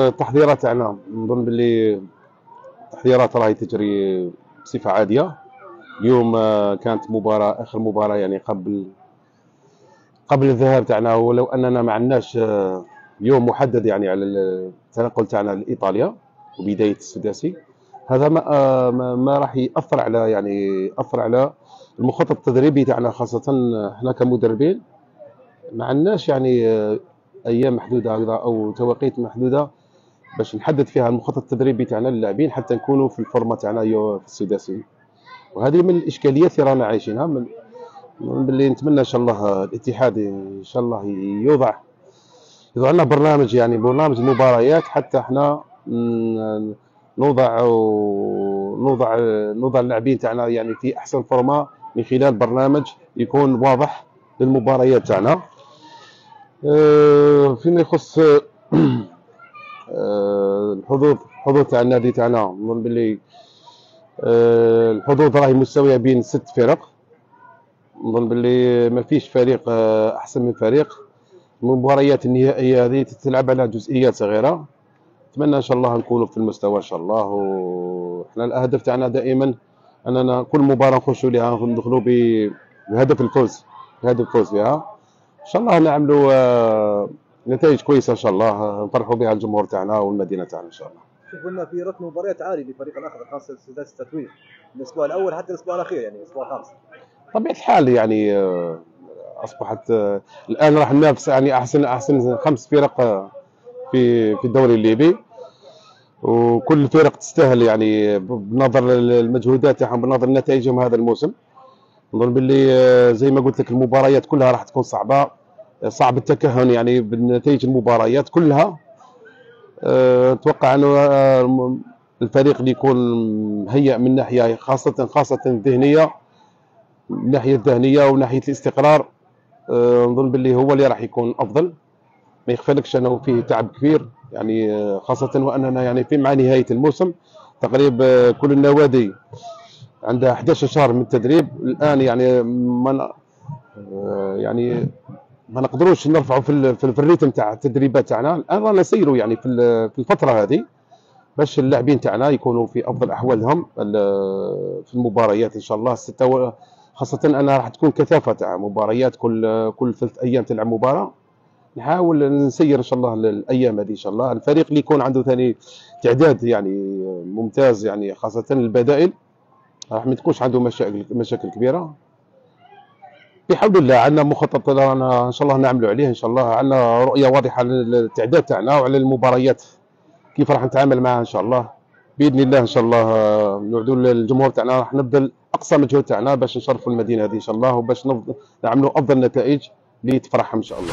التحضيرات تاعنا نظن باللي التحضيرات راهي تجري بصفة عادية. اليوم كانت مباراة، آخر مباراة يعني قبل الذهاب تاعنا، ولو أننا ما عندناش يوم محدد يعني على التنقل تاعنا لإيطاليا وبداية السداسي. هذا ما راح يأثر على يأثر على المخطط التدريبي تاعنا، خاصة احنا كمدربين ما عندناش أيام محدودة هكذا أو توقيت محدودة باش نحدد فيها المخطط التدريبي تاعنا للاعبين حتى نكونوا في الفورمه تاعنا في السداسي. وهذه من الاشكاليات اللي رانا عايشينها. من باللي نتمنى ان شاء الله الاتحاد ان شاء الله يوضع لنا برنامج، برنامج المباريات حتى احنا نوضع نوضع اللاعبين تاعنا في احسن فورمه من خلال برنامج يكون واضح للمباريات تاعنا. فيما يخص الحظوظ تاع النادي تاعنا، نظن باللي الحظوظ راهي مستويه بين 6 فرق. نظن باللي ما فيش فريق احسن من فريق. المباريات النهائيه هذه تتلعب على جزئيات صغيره. نتمنى ان شاء الله نكونوا في المستوى ان شاء الله. وحنا الهدف تاعنا دائما اننا كل مباراه نخشوا لها ندخلوا بهدف الفوز، فيها ان شاء الله نعملوا نتائج كويسه ان شاء الله، نفرحوا بها الجمهور تاعنا والمدينه تاعنا ان شاء الله. شوف لنا في رتم مباريات عالي لفريق الاخضر، خاصه سداسي التتويج من الاسبوع الاول حتى الاسبوع الاخير، الاسبوع الخامس. طبيعه الحال اصبحت الان راح ننافس احسن 5 فرق في الدوري الليبي، وكل الفرق تستاهل بنظر المجهودات تاعهم، بنظر نتائجهم هذا الموسم. نظن باللي زي ما قلت لك المباريات كلها راح تكون صعبه، صعب التكهن بالنتائج المباريات كلها. اتوقع انه الفريق اللي يكون مهيئ من ناحيه خاصه الذهنيه، من ناحيه الذهنيه وناحيه الاستقرار، نظن باللي هو اللي راح يكون افضل. ما يخفلكش انه فيه تعب كبير، خاصه واننا في مع نهايه الموسم تقريبا. كل النوادي عندها 11 شهر من التدريب الان. ما نقدروش نرفعوا في الريتم تاع التدريبات تاعنا. الان رانا نسيروا في الفتره هذه باش اللاعبين تاعنا يكونوا في افضل احوالهم في المباريات ان شاء الله. خاصه انها راح تكون كثافه تاع مباريات، كل 3 ايام تلعب مباراه. نحاول نسير ان شاء الله الايام هذه ان شاء الله. الفريق اللي يكون عنده ثاني تعداد ممتاز، خاصه البدائل راح ما تكونش عنده مشاكل كبيره. بحول الله عندنا مخطط ان شاء الله نعملوا عليه ان شاء الله. عندنا رؤيه واضحه للتعداد تاعنا وعلى المباريات كيف راح نتعامل معها ان شاء الله. باذن الله ان شاء الله نوعدوا الجمهور تاعنا راح نبذل اقصى مجهود تاعنا باش نشرفوا المدينه هذه ان شاء الله، وباش نعملوا افضل نتائج اللي تفرحهم ان شاء الله.